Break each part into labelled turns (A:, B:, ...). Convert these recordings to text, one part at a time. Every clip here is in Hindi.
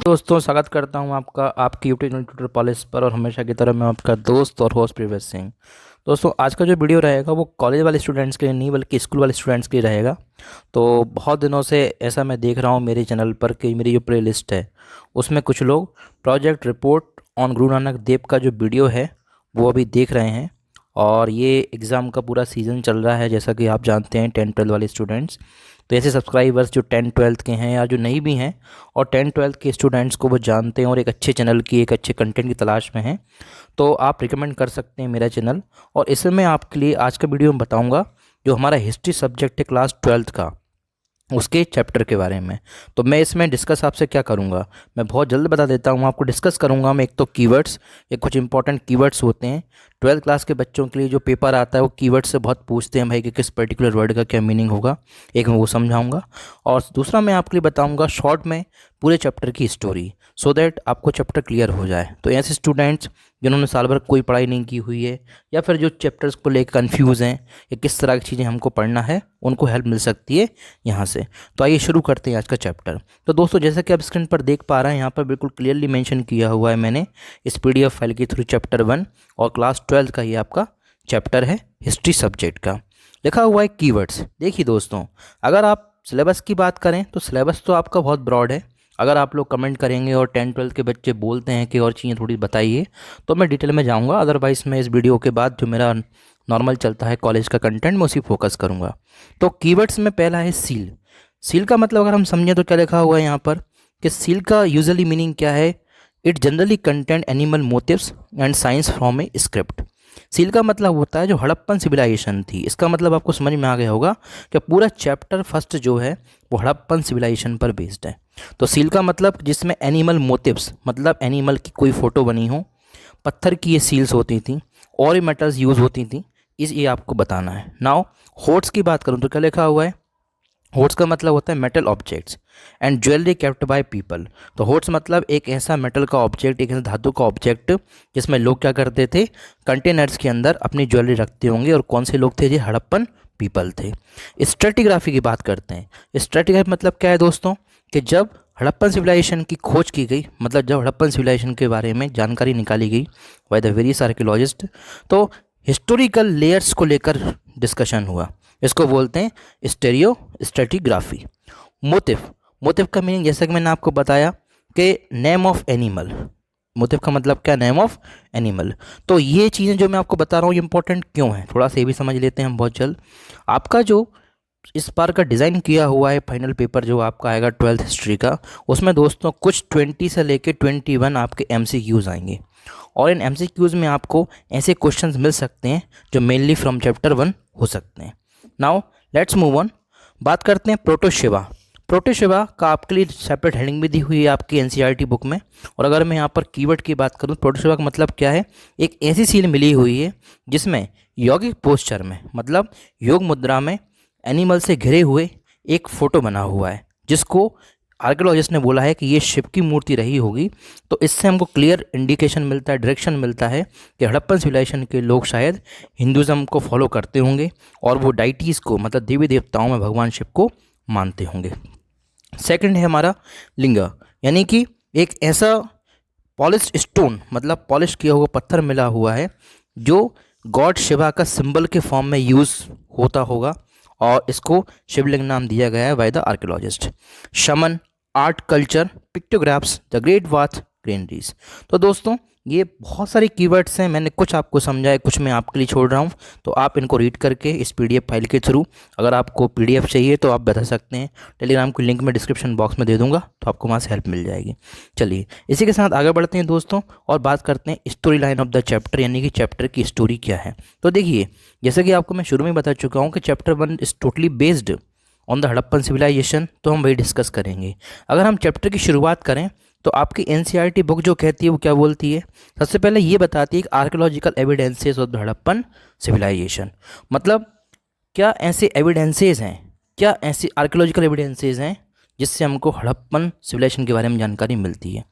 A: दोस्तों, स्वागत करता हूं आपका आपकी यूट्यूब चैनल ट्यूटर पॉलिश पर। और हमेशा की तरह मैं आपका दोस्त और होस्ट प्रिवेश सिंह। दोस्तों, आज का जो वीडियो रहेगा वो कॉलेज वाले स्टूडेंट्स के लिए नहीं बल्कि स्कूल वाले स्टूडेंट्स के लिए रहेगा। तो बहुत दिनों से ऐसा मैं देख रहा हूं मेरे चैनल पर कि मेरी जो प्ले लिस्ट है उसमें कुछ लोग project report on Guru Nanak Dev का जो वीडियो है वो अभी देख रहे हैं। और ये एग्ज़ाम का पूरा सीज़न चल रहा है, जैसा कि आप जानते हैं 10-12 वाले स्टूडेंट्स। तो ऐसे सब्सक्राइबर्स जो 10-12 के हैं या जो नहीं भी हैं और 10-12 के स्टूडेंट्स को वो जानते हैं और एक अच्छे चैनल की, एक अच्छे कंटेंट की तलाश में हैं, तो आप रिकमेंड कर सकते हैं मेरा चैनल। और इसमें मैं आपके लिए आज का वीडियो में बताऊंगा जो हमारा हिस्ट्री सब्जेक्ट है क्लास 12th का, उसके चैप्टर के बारे में। तो मैं इसमें डिस्कस आपसे क्या करूंगा, मैं बहुत जल्द बता देता हूं आपको। डिस्कस करूंगा मैं एक तो कीवर्ड्स, ये कुछ इंपॉर्टेंट कीवर्ड्स होते हैं 12th क्लास के बच्चों के लिए। जो पेपर आता है वो कीवर्ड से बहुत पूछते हैं भाई कि किस पर्टिकुलर वर्ड का क्या मीनिंग होगा, एक मैं वो समझाऊंगा। और दूसरा मैं आपके लिए बताऊंगा शॉर्ट में पूरे चैप्टर की स्टोरी, सो दैट आपको चैप्टर क्लियर हो जाए। तो ऐसे स्टूडेंट्स जिन्होंने साल भर कोई पढ़ाई नहीं की हुई है या फिर जो चैप्टर्स को लेकर कन्फ्यूज़ हैं या किस तरह की चीज़ें हमको पढ़ना है, उनको हेल्प मिल सकती है यहाँ से। तो आइए शुरू करते हैं आज का चैप्टर। तो दोस्तों, जैसा कि आप स्क्रीन पर देख पा रहे हैं, यहाँ पर बिल्कुल क्लियरली मेंशन किया हुआ है मैंने इस PDF फाइल के थ्रू चैप्टर 1 और क्लास 12 का ये आपका चैप्टर है हिस्ट्री सब्जेक्ट का। लिखा हुआ है कीवर्ड्स। देखिए दोस्तों, अगर आप सिलेबस की बात करें तो सिलेबस तो आपका बहुत ब्रॉड है। अगर आप लोग कमेंट करेंगे और 10-12 के बच्चे बोलते हैं कि और चीज़ें थोड़ी बताइए तो मैं डिटेल में जाऊंगा। अदरवाइज़ मैं इस वीडियो के बाद जो मेरा नॉर्मल चलता है कॉलेज का कंटेंट, मैं उसी फोकस करूंगा। तो कीवर्ड्स में पहला है सील। सील का मतलब अगर हम समझें तो क्या लिखा हुआ है यहाँ पर कि सील का यूजुअली मीनिंग क्या है? It generally content animal motifs and signs from a script. सील का मतलब होता है जो हड़प्पन सिविलाइजेशन थी, इसका मतलब आपको समझ में आ गया होगा कि पूरा चैप्टर फर्स्ट जो है वो हड़प्पन सिविलाइजेशन पर बेस्ड है। तो सील का मतलब जिसमें एनिमल मोटिव्स मतलब एनिमल की कोई फ़ोटो बनी हो, पत्थर की ये सील्स होती थी और ये मेटल्स यूज़ होती थी, इस ये आपको बताना है। नाउ होर्ड्स की बात करूँ तो क्या लिखा हुआ है? होर्ड्स का मतलब होता है metal objects and jewellery kept by people. तो होर्ड्स मतलब एक ऐसा मेटल का ऑब्जेक्ट, एक ऐसा धातु का ऑब्जेक्ट जिसमें लोग क्या करते थे, कंटेनर्स के अंदर अपनी ज्वेलरी रखते होंगे। और कौन से लोग थे? ये हड़प्पन पीपल थे। स्ट्रेटिग्राफी की बात करते हैं। स्ट्रेटिग्राफी मतलब क्या है दोस्तों कि जब हड़प्पन सिविलाइजेशन की खोज की गई, मतलब जब हड़प्पन सिविलाइजेशन के बारे में जानकारी निकाली गई बाय द वेरियस आर्कियोलॉजिस्ट, तो हिस्टोरिकल लेयर्स को लेकर डिस्कशन हुआ। इसको बोलते हैं स्टेरियो स्ट्रेटिग्राफी। मोटिव, मोटिव का मीनिंग जैसा कि मैंने आपको बताया कि नेम ऑफ एनिमल। मोटिव का मतलब क्या? Name of animal. तो ये चीज़ें जो मैं आपको बता रहा हूँ ये इंपॉर्टेंट क्यों है, थोड़ा सा ये भी समझ लेते हैं हम बहुत जल्द। आपका जो इस बार का डिज़ाइन किया हुआ है फाइनल पेपर जो आपका आएगा 12th हिस्ट्री का, उसमें दोस्तों कुछ 20 से लेके 21 आपके MCQs आएंगे। और इन MCQs में आपको ऐसे क्वेश्चंस मिल सकते हैं जो मेनली फ्रॉम चैप्टर 1 हो सकते हैं। Now let's move on. बात करते हैं प्रोटोशिवा। प्रोटोशिवा का आपके लिए सेपरेट हेडिंग भी दी हुई है आपकी NCERT बुक में। और अगर मैं यहाँ पर कीवर्ड की बात करूँ, प्रोटोशिवा का मतलब क्या है? एक ऐसी सील मिली हुई है जिसमें यौगिक पोस्चर में मतलब योग मुद्रा में एनिमल से घिरे हुए एक फ़ोटो बना हुआ है, जिसको आर्कियोलॉजिस्ट ने बोला है कि ये शिव की मूर्ति रही होगी। तो इससे हमको क्लियर इंडिकेशन मिलता है, डायरेक्शन मिलता है कि हड़प्पन सिविलाइजेशन के लोग शायद हिंदुज़म को फॉलो करते होंगे और वो डाइटीज़ को मतलब देवी देवताओं में भगवान शिव को मानते होंगे। सेकंड है हमारा लिंगा, यानी कि एक ऐसा पॉलिश स्टोन मतलब पॉलिश किया हुआ पत्थर मिला हुआ है जो गॉड शिवा का सिंबल के फॉर्म में यूज़ होता होगा और इसको शिवलिंग नाम दिया गया है बाय द आर्कियोलॉजिस्ट। शमन, art, culture, pictographs, the great वाथ ग्रेनरीज। तो दोस्तों ये बहुत सारे कीवर्ड्स हैं, मैंने कुछ आपको समझाया, कुछ मैं आपके लिए छोड़ रहा हूँ। तो आप इनको रीड करके इस PDF फाइल के थ्रू, अगर आपको PDF चाहिए तो आप बता सकते हैं। टेलीग्राम की लिंक मैं डिस्क्रिप्शन बॉक्स में दे दूंगा, तो आपको वहाँ से हेल्प मिल जाएगी। चलिए इसी के साथ आगे बढ़ते हैं दोस्तों और बात करते हैं story line of the chapter, यानी कि चैप्टर की स्टोरी क्या है। तो देखिए, जैसे कि आपको मैं शुरू में बता चुका हूँ कि chapter 1 is totally based on the Harappan civilisation, तो हम वही डिस्कस करेंगे। अगर हम चैप्टर की शुरुआत करें तो आपकी NCERT बुक जो कहती है वो क्या बोलती है? सबसे पहले ये बताती है कि archaeological evidences of the Harappan civilisation. मतलब क्या ऐसे एविडेंसेस हैं, क्या ऐसी आर्कियोलॉजिकल एविडेंसेस हैं जिससे हमको हड़प्पन सिविलाइजेशन के बारे में जानकारी मिलती है।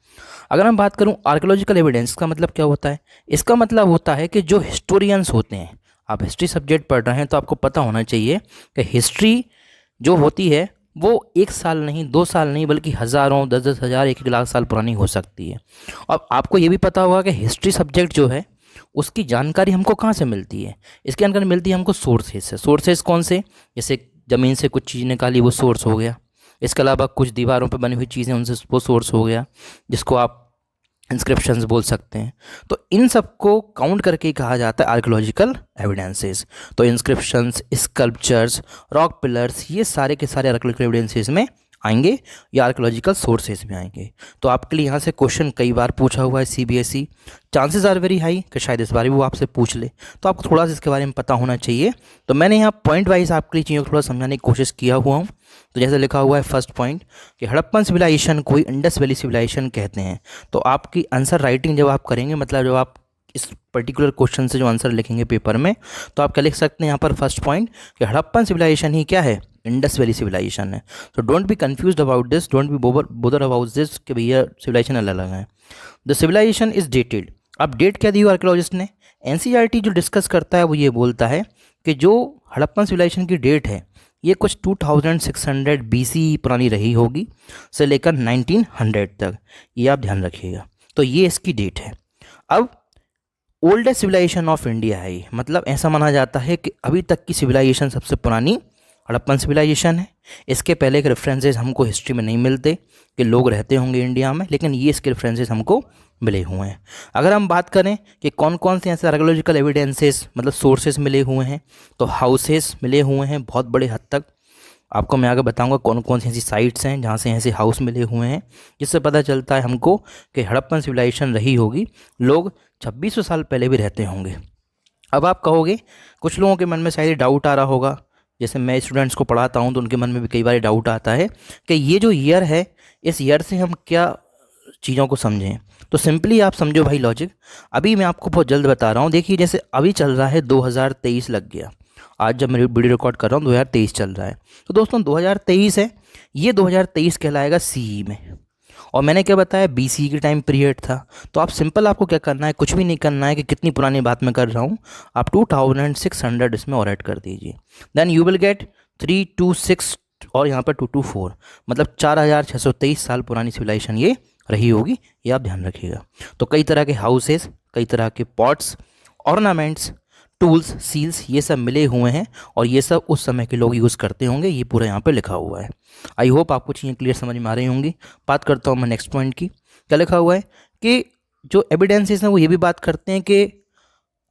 A: अगर हम बात करूं आर्कियोलॉजिकल एविडेंस का मतलब क्या होता है? इसका मतलब होता है कि जो हिस्टोरियंस होते हैं, आप हिस्ट्री सब्जेक्ट पढ़ रहे हैं तो आपको पता होना चाहिए कि हिस्ट्री जो होती है वो 1 साल नहीं, 2 साल नहीं, बल्कि हज़ारों, 10-10 हज़ार, 1-1 लाख साल पुरानी हो सकती है। अब आपको ये भी पता होगा कि हिस्ट्री सब्जेक्ट जो है उसकी जानकारी हमको कहाँ से मिलती है? इसकी जानकारी मिलती है हमको सोर्सेज से। सोर्सेज कौन से? जैसे ज़मीन से कुछ चीज़ निकाली, वो सोर्स हो गया। इसके अलावा कुछ दीवारों पे बनी हुई चीज़ें, उनसे वो सोर्स हो गया, जिसको आप इंस्क्रिप्शंस बोल सकते हैं। तो इन सबको काउंट करके कहा जाता है आर्कियोलॉजिकल एविडेंसेस। तो इंस्क्रिप्शंस, स्कल्पचर्स, रॉक पिलर्स, ये सारे के सारे आर्कियोलॉजिकल एविडेंसेस में आएंगे या आर्कियोलॉजिकल सोर्सेज में आएंगे। तो आपके लिए यहाँ से क्वेश्चन कई बार पूछा हुआ है CBSE, chances are very high कि शायद इस बार भी वो आपसे पूछ ले, तो आपको थोड़ा सा इसके बारे में पता होना चाहिए। तो मैंने यहाँ पॉइंट वाइज आपके लिए चीज़ों को थोड़ा समझाने की कोशिश किया हुआ हूँ। तो जैसे लिखा हुआ है फर्स्ट पॉइंट कि हड़प्पन सिविलाइजेशन को इंडस वैली सिविलाइजेशन कहते हैं। तो आपकी आंसर राइटिंग जब आप करेंगे, मतलब जब आप इस पर्टिकुलर क्वेश्चन से जो आंसर लिखेंगे पेपर में, तो आप क्या लिख सकते हैं यहाँ पर फर्स्ट पॉइंट कि हड़प्पन सिविलाइजेशन ही क्या है? इंडस वैली सिविलाइजेशन है। तो don't be confused about this, don't be bother about this कि भैया सिविलाइजेशन अलग अलग है। The civilisation is dated. अब डेट क्या दी हुई आर्कियोलॉजिस्ट ने? एनसीईआरटी जो डिस्कस करता है वो ये बोलता है कि जो हड़प्पन सिविलाइजेशन की डेट है ये कुछ 2600 बीसी पुरानी रही होगी से लेकर 1900 तक, ये आप ध्यान रखिएगा। तो ये इसकी डेट है। अब ओल्डेस्ट सिविलाइजेशन ऑफ इंडिया है ये, मतलब ऐसा माना जाता है कि अभी तक की सिविलाइजेशन सबसे पुरानी हड़प्पन सिविलाइजेशन है। इसके पहले के रेफरेंसेस हमको हिस्ट्री में नहीं मिलते कि लोग रहते होंगे इंडिया में, लेकिन ये इसके रेफरेंसेस हमको मिले हुए हैं। अगर हम बात करें कि कौन कौन से ऐसे आर्कियोलॉजिकल एविडेंसेस मतलब सोर्सेस मिले हुए हैं, तो हाउसेस मिले हुए हैं बहुत बड़े हद तक। आपको मैं आगे बताऊंगा कौन कौन सी ऐसी साइट्स हैं जहाँ से ऐसे हाउस मिले हुए हैं, जिससे पता चलता है हमको कि हड़प्पन सिविलाइजेशन रही होगी, लोग 2600 साल पहले भी रहते होंगे। अब आप कहोगे, कुछ लोगों के मन में शायद डाउट आ रहा होगा, जैसे मैं स्टूडेंट्स को पढ़ाता हूँ तो उनके मन में भी कई बार डाउट आता है कि ये जो ईयर है, इस ईयर से हम क्या चीज़ों को समझें। तो सिंपली आप समझो भाई लॉजिक, अभी मैं आपको बहुत जल्द बता रहा हूँ। देखिए जैसे अभी चल रहा है 2023 लग गया, आज जब मैं वीडियो रिकॉर्ड कर रहा हूँ 2023 चल रहा है। तो दोस्तों 2023 है, ये 2023 कहलाएगा सीई में। और मैंने क्या बताया, बीसी के टाइम पीरियड था। तो आप सिंपल, आपको क्या करना है, कुछ भी नहीं करना है कि कितनी पुरानी बात मैं कर रहा हूँ, आप 2600 इसमें और ऐड कर दीजिए। देन यू विल गेट 326 और यहाँ पर 224, मतलब 4623 साल पुरानी सिविलाइजेशन ये रही होगी, ये आप ध्यान रखिएगा। तो कई तरह के हाउसेस, कई तरह के पॉट्स, ऑर्नामेंट्स, टूल्स, सील्स, ये सब मिले हुए हैं और ये सब उस समय के लोग यूज़ करते होंगे, ये पूरा यहाँ पे लिखा हुआ है। आई होप आपको चीज़ें क्लियर समझ में आ रही होंगी। बात करता हूँ मैं नेक्स्ट पॉइंट की। क्या लिखा हुआ है कि जो एविडेंसेस हैं वो ये भी बात करते हैं कि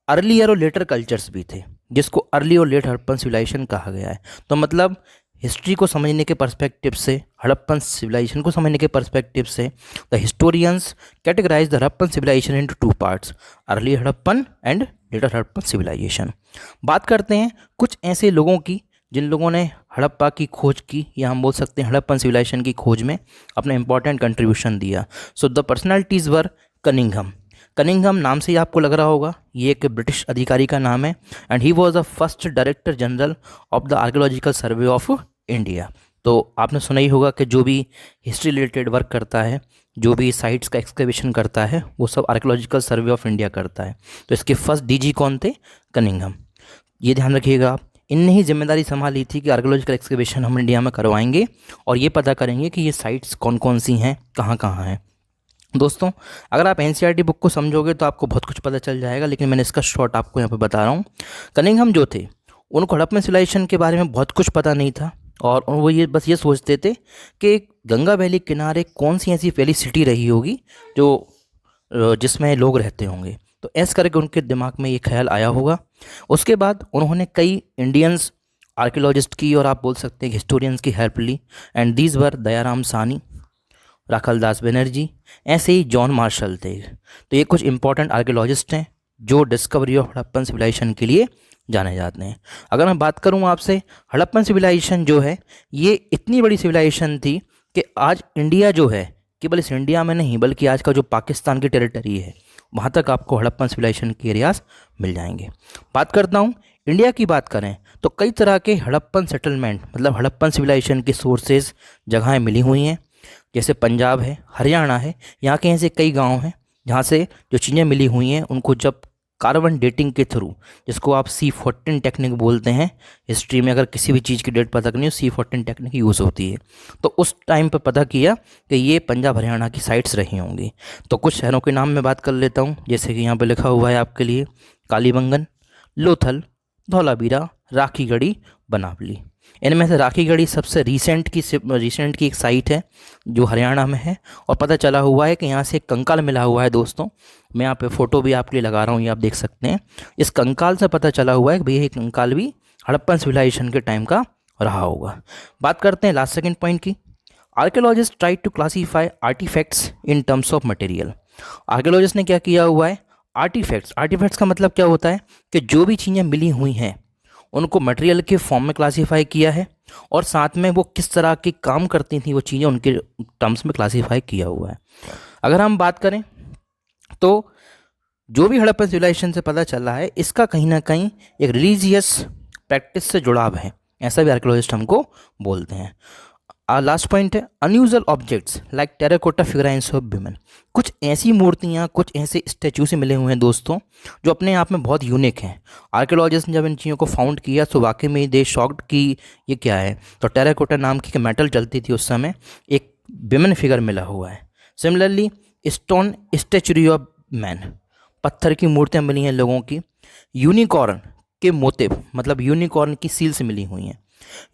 A: अर्लियर और लेटर कल्चर्स भी थे, जिसको अर्ली और लेट हड़प्पन सिविलाइजेशन कहा गया है। तो मतलब हिस्ट्री को समझने के पर्सपेक्टिव से, हड़प्पन सिविलाइजेशन को समझने के पर्सपेक्टिव से, the historians categorise the Harappan civilisation into 2 parts, early Harappan and later Harappan civilisation. बात करते हैं कुछ ऐसे लोगों की जिन लोगों ने हड़प्पा की खोज की, या हम बोल सकते हैं हड़प्पन सिविलाइजेशन की खोज में अपना इंपॉर्टेंट कंट्रीब्यूशन दिया। So the personalities were Cunningham. Cunningham नाम से ही आपको लग रहा होगा, ये एक ब्रिटिश अधिकारी का नाम है, and he was the first director general of the archaeological survey of India. तो आपने सुना ही होगा कि जो भी हिस्ट्री रिलेटेड वर्क करता है, जो भी साइट्स का एक्सकवेशन करता है, वो सब आर्कियोलॉजिकल सर्वे ऑफ इंडिया करता है। तो इसके फर्स्ट डीजी कौन थे? कनिंघम। ये ध्यान रखिएगा आप। इनने ही जिम्मेदारी संभाली थी कि आर्कियोलॉजिकल एक्सकवेशन हम इंडिया में करवाएंगे और ये पता करेंगे कि ये साइट्स कौन कौन सी हैं, कहाँ कहाँ हैं। दोस्तों अगर आप एनसीईआरटी बुक को समझोगे तो आपको बहुत कुछ पता चल जाएगा, लेकिन मैंने इसका शॉर्ट आपको यहाँ पे बता रहा हूँ। कनिंघम जो थे, उनको हड़प्पन सिविलाइजेशन के बारे में बहुत कुछ पता नहीं था और वो ये बस ये सोचते थे कि गंगा वैली किनारे कौन सी ऐसी पहली सिटी रही होगी जो जिसमें लोग रहते होंगे। तो ऐसा करके उनके दिमाग में ये ख्याल आया होगा। उसके बाद उन्होंने कई इंडियंस आर्कियोलॉजिस्ट की और आप बोल सकते हैं हिस्टोरियंस की हेल्प ली, and these were Dayaram Sahni, Rakhaldas Banerjee, ऐसे ही जॉन मार्शल थे। तो ये कुछ इंपॉर्टेंट आर्कियोलॉजिस्ट हैं जो डिस्कवरी ऑफ हड़प्पन सिविलाइजेशन के लिए जाने जाते हैं। अगर मैं बात करूं आपसे, हड़प्पन सिविलाइजेशन जो है ये इतनी बड़ी सिविलाइजेशन थी कि आज इंडिया जो है, केवल इस इंडिया में नहीं बल्कि आज का जो पाकिस्तान की टेरिटरी है वहाँ तक आपको हड़प्पन सिविलाइजेशन के एरियाज मिल जाएंगे। बात करता हूँ इंडिया की, बात करें तो कई तरह के हड़प्पन सेटलमेंट मतलब हड़प्पन सिविलाइजेशन के सोर्सेज जगहें मिली हुई हैं। जैसे पंजाब है, हरियाणा है, यहाँ के ऐसे कई गांव हैं जहाँ से जो चीज़ें मिली हुई हैं उनको जब कार्बन डेटिंग के थ्रू, जिसको आप C14 टेक्निक बोलते हैं। हिस्ट्री में अगर किसी भी चीज़ की डेट पता करनी हो C14 टेक्निक यूज़ होती है। तो उस टाइम पर पता किया कि ये पंजाब हरियाणा की साइट्स रही होंगी। तो कुछ शहरों के नाम मैं बात कर लेता हूँ, जैसे कि यहाँ पे लिखा हुआ है आपके लिए, कालीबंगन, लोथल, धौलावीरा, राखीगढ़ी, बनावली। इनमें से राखीगढ़ी सबसे रीसेंट की एक साइट है जो हरियाणा में है, और पता चला हुआ है कि यहाँ से एक कंकाल मिला हुआ है दोस्तों। मैं यहाँ पे फ़ोटो भी आपके लिए लगा रहा हूँ, ये आप देख सकते हैं। इस कंकाल से पता चला हुआ है कि भैया ये कंकाल भी हड़प्पन सिविलाइजेशन के टाइम का रहा होगा। बात करते हैं लास्ट सेकंड पॉइंट की। Archaeologist try to classify artefacts in terms of material. Archaeologist ने क्या किया हुआ है, आर्टिफैक्ट्स का मतलब क्या होता है कि जो भी चीज़ें मिली हुई हैं उनको मटेरियल के फॉर्म में क्लासीफाई किया है, और साथ में वो किस तरह के काम करती थी वो चीज़ें उनके टर्म्स में क्लासीफाई किया हुआ है। अगर हम बात करें तो जो भी हड़प्पन सिविलाइजेशन से पता चल रहा है, इसका कहीं ना कहीं एक रिलीजियस प्रैक्टिस से जुड़ाव है, ऐसा भी आर्कियोलॉजिस्ट हमको बोलते हैं। लास्ट पॉइंट है, unusual objects like terracotta figurines of women. कुछ ऐसी मूर्तियाँ, कुछ ऐसे स्टैचू से मिले हुए हैं दोस्तों जो अपने आप में बहुत यूनिक हैं। आर्कियोलॉजिस्ट ने जब इन चीज़ों को फाउंड किया तो वाकई में दे शॉक्ड कि ये क्या है। तो टेराकोटा नाम की मेटल चलती थी उस समय, एक विमेन फिगर मिला हुआ है। Similarly stone statutory of man, पत्थर की मूर्तियाँ मिली हैं लोगों की। यूनिकॉर्न के मोटिव, मतलब यूनिकॉर्न की सील से मिली हुई हैं।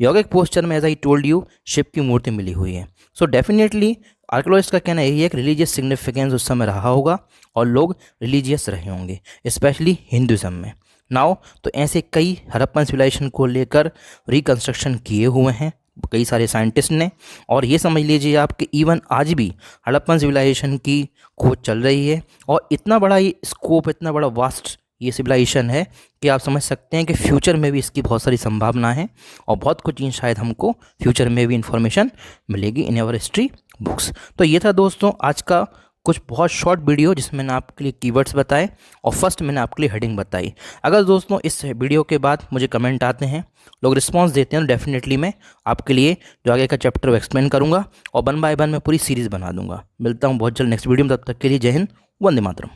A: योगिक पोस्चर में as I told you Shiva की मूर्ति मिली हुई है। सो डेफिनेटली आर्कियोलॉजिस्ट का कहना यही है कि रिलीजियस सिग्निफिकेंस उस समय रहा होगा और लोग रिलीजियस रहे होंगे, स्पेशली हिंदुज़म में। नाउ तो ऐसे कई हड़प्पन सिविलाइजेशन को लेकर रिकंस्ट्रक्शन किए हुए हैं कई सारे साइंटिस्ट ने, और ये समझ लीजिए आप कि इवन आज भी हड़प्पन सिविलाइजेशन की खोज चल रही है, और इतना बड़ा ये स्कोप, इतना बड़ा वास्ट ये सिविलाइजेशन है कि आप समझ सकते हैं कि फ्यूचर में भी इसकी बहुत सारी संभावना है, और बहुत कुछ चीज़ शायद हमको फ्यूचर में भी इंफॉर्मेशन मिलेगी इन आवर हिस्ट्री बुक्स। तो ये था दोस्तों आज का कुछ बहुत शॉर्ट वीडियो जिसमें मैंने आपके लिए कीवर्ड्स बताए और फर्स्ट मैंने आपके लिए हेडिंग बताई। अगर दोस्तों इस वीडियो के बाद मुझे कमेंट आते हैं, लोग रिस्पांस देते हैं, तो डेफिनेटली मैं आपके लिए जो आगे का चैप्टर वो एक्सप्लेन करूँगा और 1 बाय 1 मैं पूरी सीरीज़ बना दूंगा। मिलता हूँ बहुत जल्द नेक्स्ट वीडियो में, तब तक के लिए जय हिंद, वंदे मातरम।